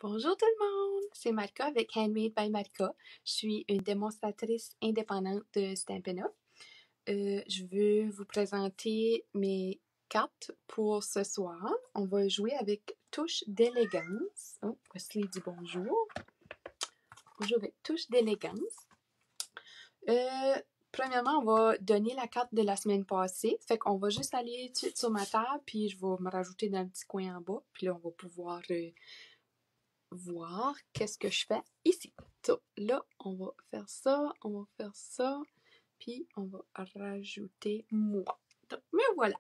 Bonjour tout le monde, c'est Marika avec Handmade by Marika. Je suis une démonstratrice indépendante de Stampin' Up. Je veux vous présenter mes cartes pour ce soir. On va jouer avec touche d'élégance. Oh, Wesley dit bonjour. On joue avec touche d'élégance. Premièrement, on va donner la carte de la semaine passée. Fait qu'on va juste aller tout de suite sur ma table, puis je vais me rajouter dans le petit coin en bas. Puis là, on va pouvoir voir qu'est-ce que je fais ici. So, là, on va faire ça, puis on va rajouter moi. Donc, mais voilà.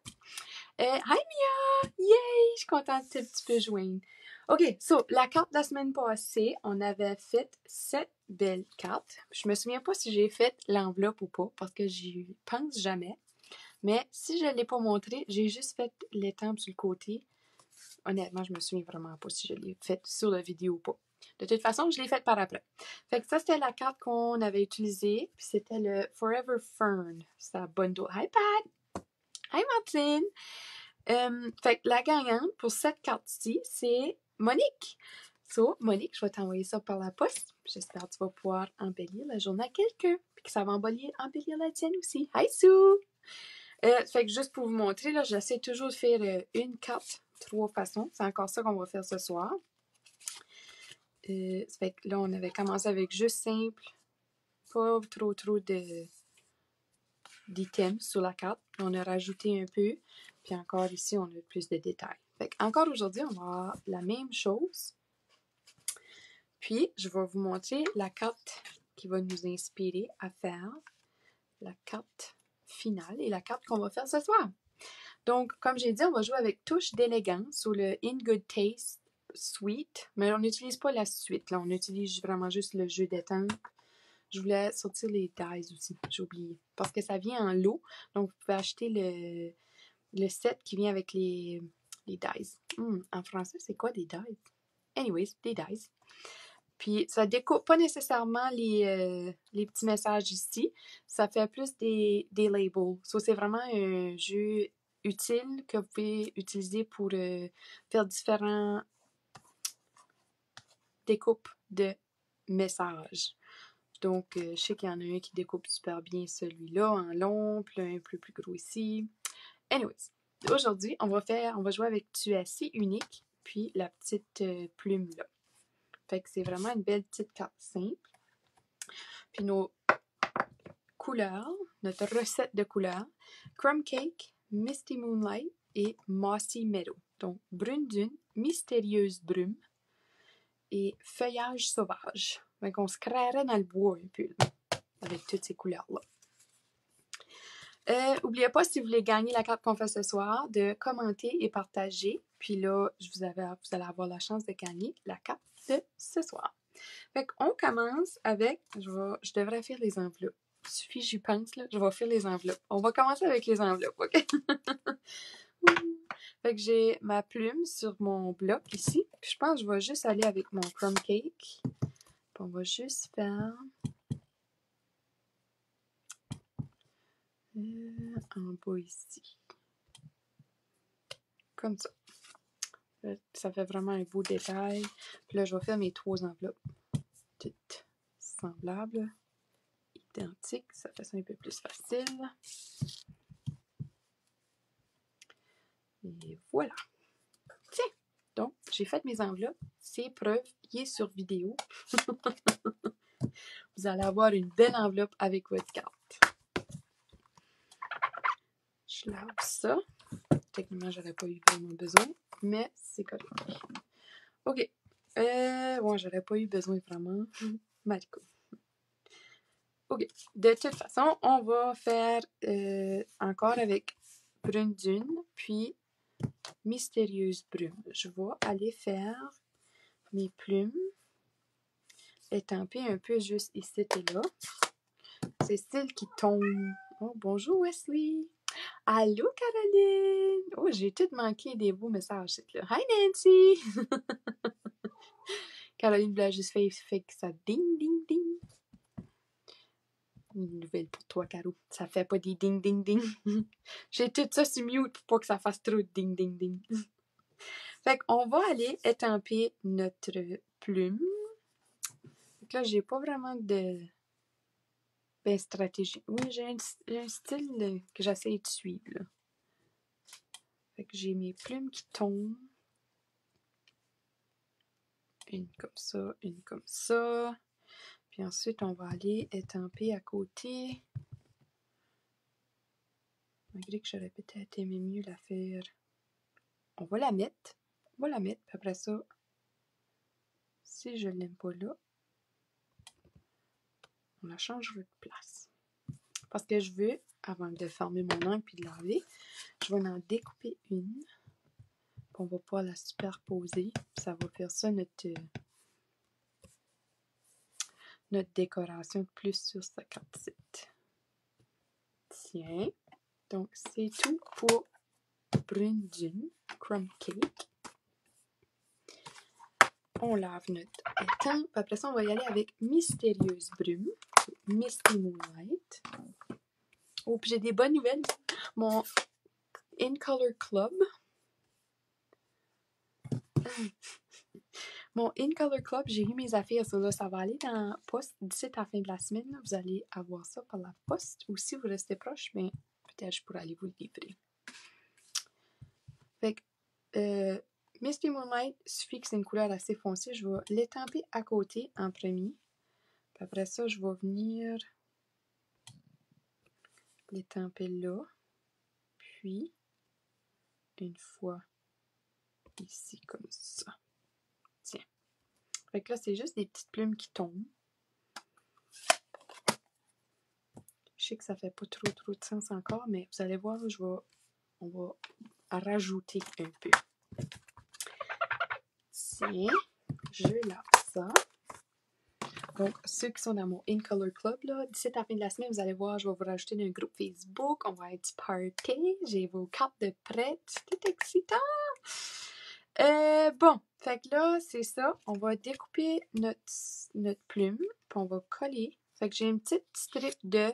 Hi Mia! Yay! Je suis contente que tu peux joindre. OK, so, la carte de la semaine passée, on avait fait 7 belles cartes. Je me souviens pas si j'ai fait l'enveloppe ou pas, parce que j'y pense jamais. Mais si je ne l'ai pas montré, j'ai juste fait l'étampe sur le côté. Honnêtement, je me souviens vraiment pas si je l'ai faite sur la vidéo ou pas. De toute façon, je l'ai faite par après. Fait que ça, c'était la carte qu'on avait utilisée. Puis c'était le Forever Fern. C'est la bundle. Hi Pat! Hi Martine! Fait que la gagnante pour cette carte-ci, c'est Monique. So, Monique, je vais t'envoyer ça par la poste. J'espère que tu vas pouvoir embellir la journée à quelqu'un. Puis que ça va embellir la tienne aussi. Hi Sue! Fait que juste pour vous montrer, là, j'essaie toujours de faire une carte 3 façons. C'est encore ça qu'on va faire ce soir. Ça fait que là, on avait commencé avec juste simple. Pas trop d'items sur la carte. On a rajouté un peu. Puis encore ici, on a plus de détails. Fait que encore aujourd'hui, on va avoir la même chose. Puis, je vais vous montrer la carte qui va nous inspirer à faire la carte finale et la carte qu'on va faire ce soir. Donc, comme j'ai dit, on va jouer avec touche d'élégance ou le In Good Taste Suite, mais on n'utilise pas la suite, là. On utilise vraiment juste le jeu d'étampe. Je voulais sortir les dies aussi, j'ai oublié, parce que ça vient en lot, donc vous pouvez acheter le set qui vient avec les dies. En français, c'est quoi des dies? Anyways, des dies. Puis, ça découpe pas nécessairement les petits messages ici. Ça fait plus des labels. So, c'est vraiment un jeu utile que vous pouvez utiliser pour faire différents découpes de messages. Donc, je sais qu'il y en a un qui découpe super bien celui-là en long, puis un peu plus gros ici. Anyways, aujourd'hui, on va jouer avec Tu es assez unique, puis la petite plume là. Fait que c'est vraiment une belle petite carte simple. Puis nos couleurs, notre recette de couleurs, Crumb Cake, Misty Moonlight et Mossy Meadow. Donc, brune dune, mystérieuse brume et feuillage sauvage. Donc, on se créerait dans le bois un peu, là, avec toutes ces couleurs-là. N'oubliez pas, si vous voulez gagner la carte qu'on fait ce soir, de commenter et partager. Puis là, vous allez avoir la chance de gagner la carte de ce soir. Fait qu'on commence avec, je devrais faire les enveloppes. Il suffit que j'y pense, là, je vais faire les enveloppes. On va commencer avec les enveloppes, OK? Fait que j'ai ma plume sur mon bloc ici. Puis je pense que je vais juste aller avec mon crumb cake. Puis on va juste faire en bas ici. Comme ça. Ça fait vraiment un beau détail. Puis là, je vais faire mes 3 enveloppes. Toutes semblables. Identiques. Ça fait ça un peu plus facile. Et voilà. Tiens! Donc, j'ai fait mes enveloppes. C'est preuve. Il est sur vidéo. Vous allez avoir une belle enveloppe avec votre carte. Je lave ça. Techniquement, j'aurais pas eu vraiment besoin, mais c'est correct. OK. Bon, j'aurais pas eu besoin vraiment. Mariko. OK. De toute façon, on va faire encore avec brune dune, puis mystérieuse brume. Je vais aller faire mes plumes étampées un peu juste ici et là. C'est style qui tombe. Oh, bonjour Wesley! Allô Caroline! Oh, j'ai tout manqué des beaux messages. Là. Hi Nancy! Caroline voulait juste fait que ça ding ding ding. Une nouvelle pour toi, Caro. Ça fait pas des ding ding ding. J'ai tout ça sur mute pour pas que ça fasse trop de ding ding ding. Fait qu'on va aller étamper notre plumes. Donc là, j'ai pas vraiment de stratégie. Oui, j'ai un style que j'essaie de suivre. Là. Fait que j'ai mes plumes qui tombent. Une comme ça, une comme ça. Puis ensuite, on va aller étamper à côté. Malgré que j'aurais peut-être aimé mieux la faire. On va la mettre. On va la mettre. Puis après ça, si je l'aime pas là, on la changera de place. Parce que je veux, avant de fermer mon angle puis de laver, je vais en découper une. Puis on va pouvoir la superposer. Puis ça va faire ça notre décoration de plus sur sa carte. Tiens. Donc, c'est tout pour Brune Dune Crumb Cake. On lave notre étang. Puis après ça, on va y aller avec Mystérieuse Brume. Misty Moonlight. Oh, puis j'ai des bonnes nouvelles. Mon In Color Club. Mon In Color Club, j'ai eu mes affaires. Ça va aller dans la poste d'ici à la fin de la semaine. Là, vous allez avoir ça par la poste. Ou si vous restez proche, mais peut-être je pourrais aller vous le livrer. Fait que Misty Moonlight, suffit que c'est une couleur assez foncée. Je vais l'étamper à côté en premier. Puis après ça, je vais venir l'étamper là. Puis, une fois ici comme ça. Tiens. Fait que là, c'est juste des petites plumes qui tombent. Je sais que ça fait pas trop de sens encore, mais vous allez voir, on va rajouter un peu. Tiens, je lave ça. Donc, ceux qui sont dans mon In Color Club, là, d'ici à la fin de la semaine, vous allez voir, je vais vous rajouter dans un groupe Facebook. On va être du party. J'ai vos cartes de prêt. C'est excitant! Bon, fait que là, c'est ça. On va découper notre plume, puis on va coller. Fait que j'ai une petite strip de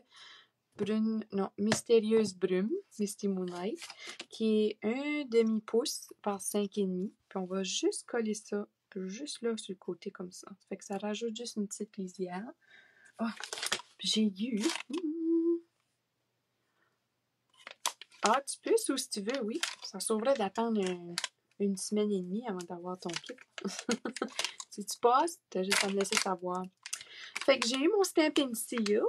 Mystérieuse Brume, Misty Moonlight, qui est 1 demi-pouce par 5,5. Puis on va juste coller ça, juste là sur le côté comme ça. Fait que ça rajoute juste une petite lisière. Oh, j'ai eu... Ah, tu peux, ou si tu veux, oui. Ça sauverait d'attendre une semaine et demie avant d'avoir ton kit. Si tu passes, t'as juste à me laisser savoir. Fait que j'ai eu mon Stampin' Seal.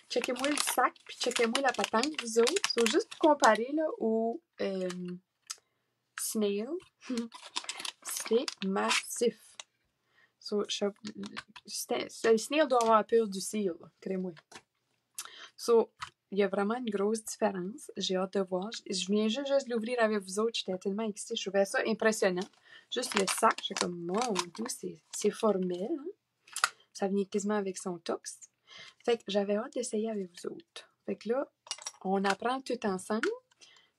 Checkez-moi le sac, puis checkez-moi la patente, vous autres. So, juste pour comparer là, au Snail, c'est massif. So, le Snail doit avoir peur du seal, crée-moi. So, il y a vraiment une grosse différence. J'ai hâte de voir. Je viens juste de l'ouvrir avec vous autres. J'étais tellement excitée. Je trouvais ça impressionnant. Juste le sac, j'étais comme, mon Dieu, c'est formel. Hein? Ça venait quasiment avec son tox. Fait que j'avais hâte d'essayer avec vous autres. Fait que là, on apprend tout ensemble.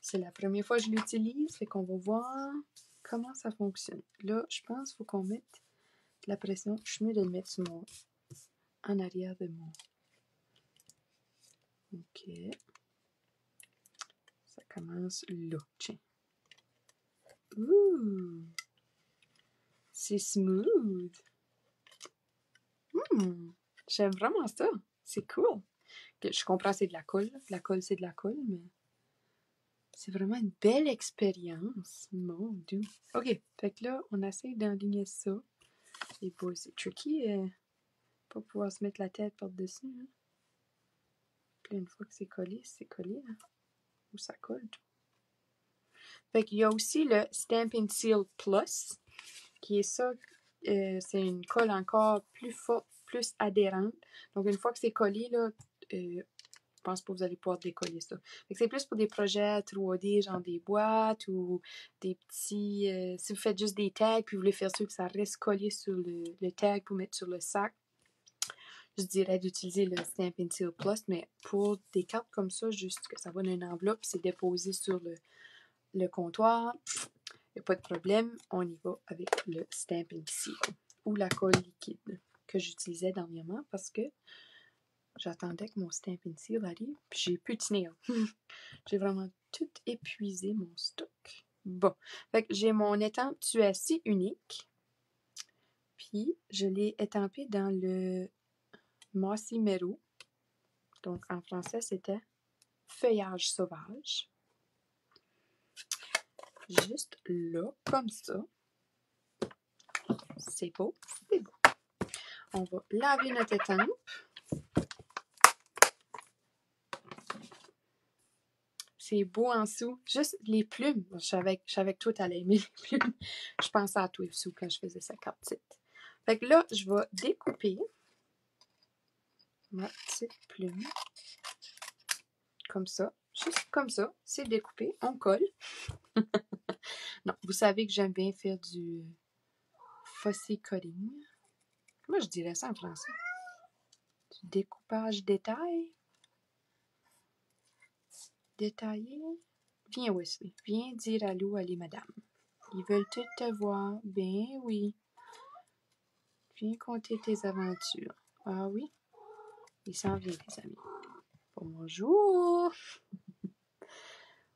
C'est la première fois que je l'utilise. Fait qu'on va voir comment ça fonctionne. Là, je pense qu'il faut qu'on mette de la pression. Je suis mieux de le mettre en arrière de mon... OK. Ça commence là. Tiens. Ouh! C'est smooth. J'aime vraiment ça. C'est cool. Je comprends, c'est de la colle. La colle, c'est de la colle, mais c'est vraiment une belle expérience. Mon Dieu. OK. Fait que là, on essaie d'enligner ça. Et boy, c'est tricky. Pas pouvoir se mettre la tête par-dessus. Hein. Puis une fois que c'est collé, hein. Ou ça colle tout. Fait qu'il y a aussi le Stampin' Seal Plus, qui est ça. C'est une colle encore plus forte, plus adhérente. Donc, une fois que c'est collé, là, je pense pas que vous allez pouvoir décoller ça. Fait que c'est plus pour des projets 3D, genre des boîtes ou des petits... si vous faites juste des tags, puis vous voulez faire sûr que ça reste collé sur le tag pour mettre sur le sac, je dirais d'utiliser le Stampin' Seal Plus, mais pour des cartes comme ça, juste que ça va dans une enveloppe, c'est déposé sur le comptoir, il n'y a pas de problème, on y va avec le Stampin' Seal ou la colle liquide que j'utilisais dernièrement parce que j'attendais que mon Stampin' Seal arrive, puis j'ai plus de snail. J'ai vraiment tout épuisé mon stock. Bon, fait que j'ai mon étang Tuacy unique. Puis Puis, je l'ai étampé dans le Mossy Meadow. Donc, en français, c'était feuillage sauvage. Juste là, comme ça. C'est beau, c'est beau. On va laver notre étampe. C'est beau en dessous. Juste les plumes. Je savais que toi, t'allais aimer les plumes. Je pensais à toi aussi quand je faisais sa carte petite. Fait que là, je vais découper ma petite plume. Comme ça. Juste comme ça. C'est découpé. On colle. Non, vous savez que j'aime bien faire du fussy cutting. Moi, je dirais ça en français. Du découpage détail. Détaillé. Viens, Wesley. Viens dire allô à les madames. Ils veulent toutes te voir. Ben oui. Viens conter tes aventures. Ah oui? Il s'en vient, les amis. Bonjour!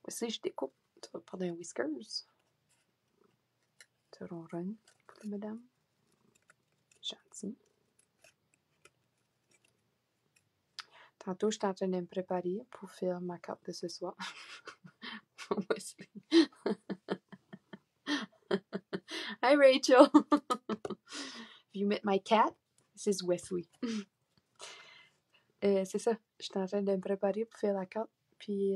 Wesley, je découpe. Tu vas prendre un whiskers. Tu ronronnes pour les madames. Gentil. Tantôt, je suis en train de me préparer pour faire ma carte de ce soir. Wesley. Hi, Rachel. Have you met my cat? This is Wesley. C'est ça. Je suis en train de me préparer pour faire la carte. Puis,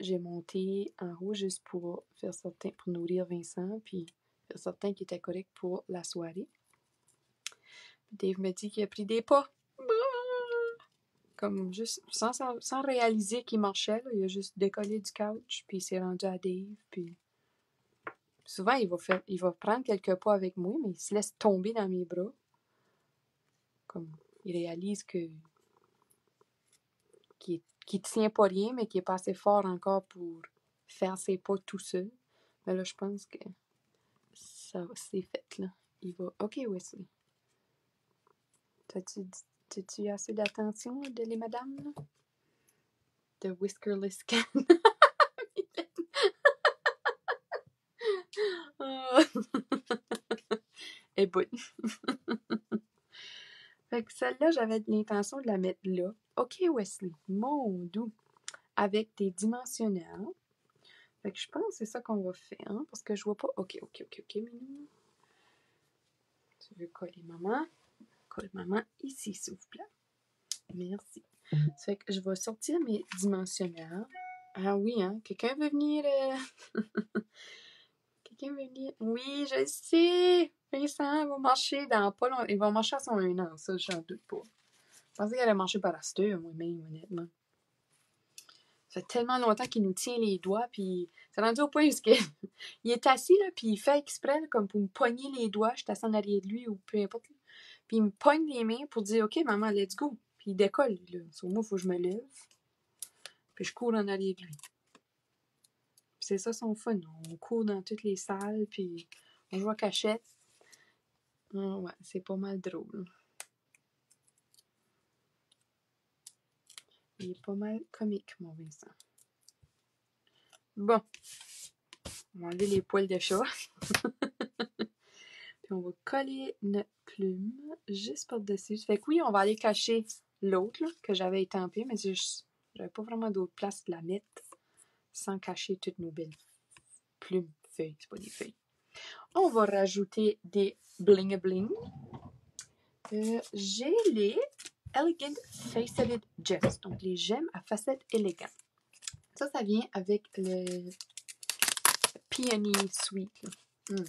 j'ai monté en haut juste pour faire certain, pour nourrir Vincent. Puis, faire certain qu'il était correct pour la soirée. Dave me dit qu'il a pris des pas. Comme juste, sans réaliser qu'il marchait, là, il a juste décollé du couch, puis il s'est rendu à Dave, puis souvent, il va prendre quelques pas avec moi, mais il se laisse tomber dans mes bras. Comme, il réalise qu'il tient pas rien, mais qu'il est pas assez fort encore pour faire ses pas tout seul. Mais là, je pense que ça c'est fait, là. Il va, OK, Wesley. T'as-tu assez d'attention de les madames, là? De Whiskerless Can. Et bonne. Fait que celle-là, j'avais l'intention de la mettre là. OK, Wesley, mon doux. Avec des dimensionneurs. Fait que je pense que c'est ça qu'on va faire. Hein, parce que je vois pas. OK, Minou. Tu veux coller maman? Colle maman ici, s'il vous plaît. Merci. Fait que je vais sortir mes dimensionneurs. Ah oui, hein? Quelqu'un veut venir? Quelqu'un veut venir? Oui, je sais! Vincent va marcher dans pas longtemps. Il va marcher à son 1 an, ça, j'en doute pas. Je pensais qu'elle allait marcher par la steur, moi-même, honnêtement. Ça fait tellement longtemps qu'il nous tient les doigts, puis c'est rendu au point où il est assis, là, puis il fait exprès, là, comme pour me pogner les doigts. Je suis assis en arrière de lui, ou peu importe. Là. Puis il me pogne les mains pour dire « OK, maman, let's go ». Puis il décolle, là. Sur moi, il faut que je me lève. Puis je cours en arrière de lui. Puis c'est ça son fun. On court dans toutes les salles, puis on joue à cachette. Ouais, c'est pas mal drôle. Il est pas mal comique, mon Vincent. Bon. On va enlever les poils de chat. Puis on va coller notre plume juste par-dessus. Fait que oui, on va aller cacher l'autre que j'avais étampé, mais j'avais pas vraiment d'autre place de la mettre sans cacher toutes nos belles plumes. Feuilles, c'est pas des feuilles. On va rajouter des bling bling. J'ai les Elegant Faceted Gems, donc les gemmes à facettes élégantes. Ça vient avec le Peony Sweet. Je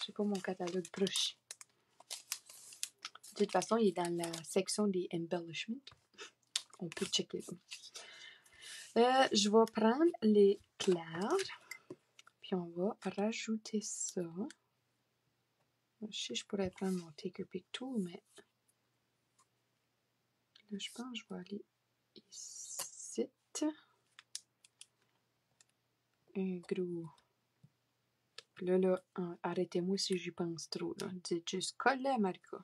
sais pas mon catalogue broche. De toute façon, il est dans la section des embellishments. On peut checker là. Je vais prendre les clairs. Puis on va rajouter ça. Je sais, je pourrais prendre mon Take a Pick Tool, mais là, je pense que je vais aller ici. Un gros. Là, arrêtez-moi si j'y pense trop. Là. Dites juste coller, Marika.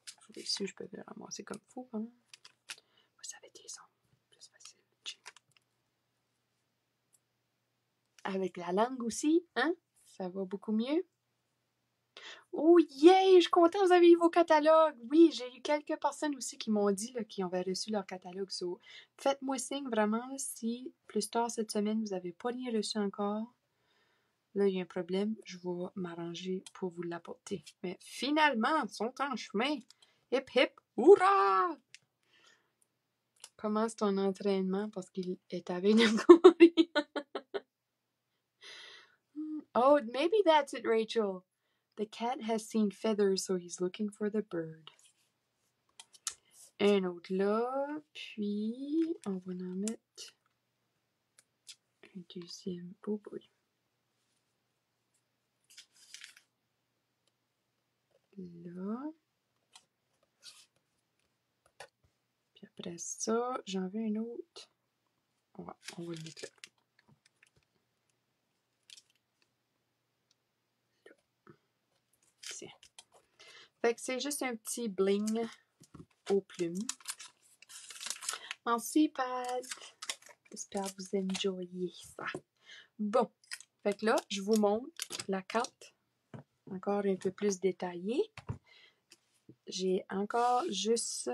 Je vais ici, je peux le ramasser comme il faut. Hein? Vous savez, des ongles. Plus facile. Avec la langue aussi, hein? Ça va beaucoup mieux. Oh yeah, je suis contente, vous avez eu vos catalogues. Oui, j'ai eu quelques personnes aussi qui m'ont dit qu'ils avaient reçu leur catalogue. So, faites-moi signe vraiment si plus tard cette semaine vous n'avez pas rien reçu encore. Là, il y a un problème, je vais m'arranger pour vous l'apporter. Mais finalement, ils sont en chemin. Hip hip, hurrah! Commence ton entraînement parce qu'il est avec nous courir. Oh, maybe that's it, Rachel. The cat has seen feathers, so he's looking for the bird. Un autre là, puis on va en mettre un deuxième. Oh boy. Là. Puis après ça, j'en veux un autre. On va le mettre là. Tiens. Fait que c'est juste un petit bling aux plumes. Merci, Pat. J'espère que vous enjoyez ça. Bon. Fait que là, je vous montre la carte encore un peu plus détaillée. J'ai encore juste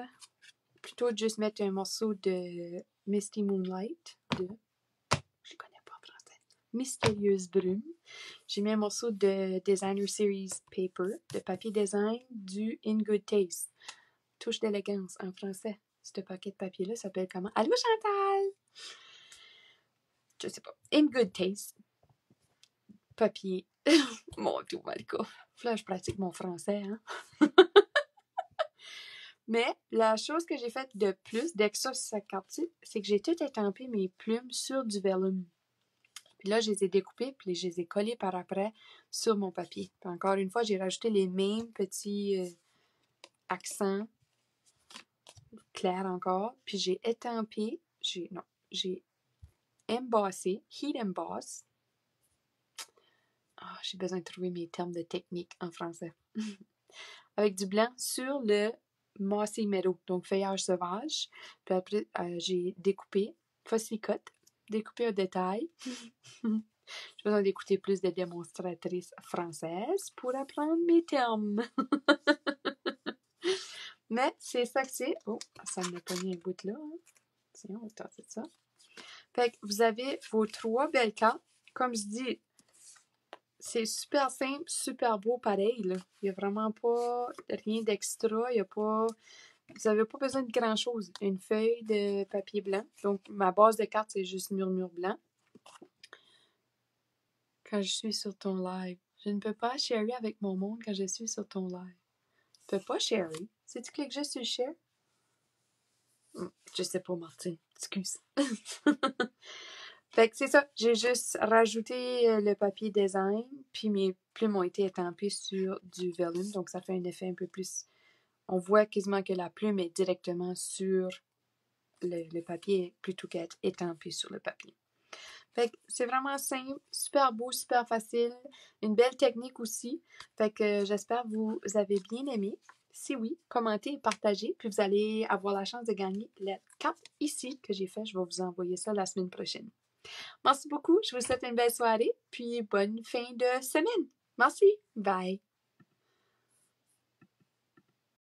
mettre un morceau de Misty Moonlight, je connais pas en français, Mystérieuse Brume. J'ai mis un morceau de Designer Series Paper, de papier design du In Good Taste. Touche d'élégance en français. Ce paquet de papier-là s'appelle comment? Allô Chantal! Je sais pas. In Good Taste. Papier. Mon Dieu, Malika. Là, je pratique mon français, hein? Mais la chose que j'ai faite de plus d'extra sur cette carte-ci, c'est que j'ai tout étampé mes plumes sur du vellum. Puis là, je les ai découpées, puis je les ai collées par après sur mon papier. Puis encore une fois, j'ai rajouté les mêmes petits accents clairs encore. Puis j'ai étampé, j'ai embossé, heat emboss. Oh, j'ai besoin de trouver mes termes de technique en français. Avec du blanc sur le mossy meadow, donc feuillage sauvage. Puis après, j'ai découpé, fossicote, découpé un détail. J'ai besoin d'écouter plus de démonstratrices françaises pour apprendre mes termes. Mais c'est ça que c'est. Oh, ça m'a pogné un bout là. Hein. Tiens, on va tenter ça. Fait que vous avez vos 3 belles cartes. Comme je dis, c'est super simple, super beau pareil. Là. Il n'y a vraiment pas rien d'extra. Il y a pas... Vous n'avez pas besoin de grand-chose. Une feuille de papier blanc. Donc, ma base de cartes, c'est juste murmure blanc. Quand je suis sur ton live. Je ne peux pas sharer avec mon monde quand je suis sur ton live. Je ne peux pas sharer. Si tu cliques juste sur share. Je sais pas, Martine. Excuse. Fait que c'est ça. J'ai juste rajouté le papier design. Puis mes plumes ont été étampées sur du vellum. Donc ça fait un effet un peu plus... On voit quasiment que la plume est directement sur le papier plutôt qu'être étampée sur le papier. Fait que c'est vraiment simple, super beau, super facile. Une belle technique aussi. Fait que j'espère que vous avez bien aimé. Si oui, commentez et partagez. Puis vous allez avoir la chance de gagner la carte ici que j'ai fait. Je vais vous envoyer ça la semaine prochaine. Merci beaucoup. Je vous souhaite une belle soirée. Puis bonne fin de semaine. Merci. Bye.